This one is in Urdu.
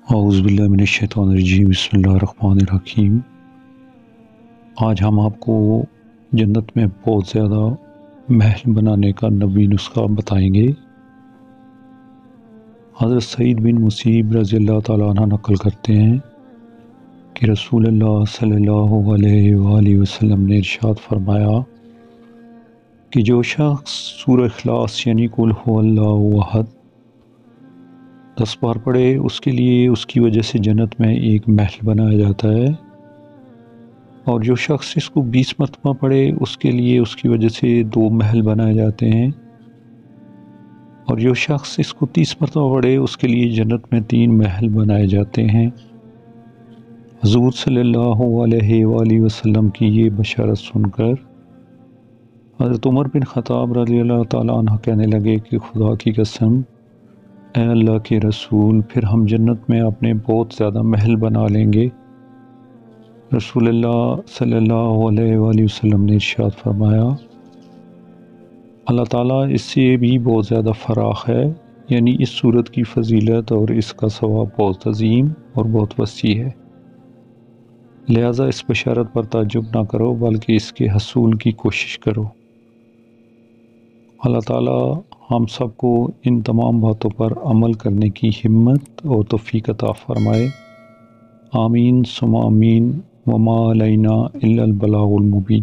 اعوذ باللہ من الشیطان الرجیم، بسم اللہ الرحمن الرحیم۔ آج ہم آپ کو جنت میں بہت زیادہ محل بنانے کا نبوی نسخہ بتائیں گے۔ حضرت سعید بن مسیب رضی اللہ تعالیٰ عنہ نقل کرتے ہیں کہ رسول اللہ صلی اللہ علیہ وآلہ وسلم نے ارشاد فرمایا کہ جو شخص سورہ اخلاص یعنی قل هو اللہ احد 10 بار پڑھے، اس کے لیے اس کی وجہ سے جنت میں ایک محل بنایا جاتا ہے، اور جو شخص اس کو 20 مرتبہ پڑھے اس کے لیے اس کی وجہ سے 2 محل بنائے جاتے ہیں، اور جو شخص اس کو 30 مرتبہ پڑھے اس کے لیے جنت میں 3 محل بنائے جاتے ہیں۔ حضور صلی اللہ علیہ وآلہ وسلم کی یہ بشارت سن کر حضرت عمر بن خطاب رضی اللہ تعالیٰ عنہ کہنے لگے کہ خدا کی قسم، اے اللہ کے رسول، پھر ہم جنت میں اپنے بہت زیادہ محل بنا لیں گے۔ رسول اللہ صلی اللہ علیہ وآلہ وسلم نے ارشاد فرمایا، اللہ تعالیٰ اس سے بھی بہت زیادہ فراخ ہے، یعنی اس صورت کی فضیلت اور اس کا ثواب بہت عظیم اور بہت وسیع ہے، لہٰذا اس بشارت پر تعجب نہ کرو بلکہ اس کے حصول کی کوشش کرو۔ اللہ تعالیٰ ہم سب کو ان تمام باتوں پر عمل کرنے کی ہمت اور توفیق عطا فرمائے، آمین ثم آمین، وما علینا الا البلاغ المبین۔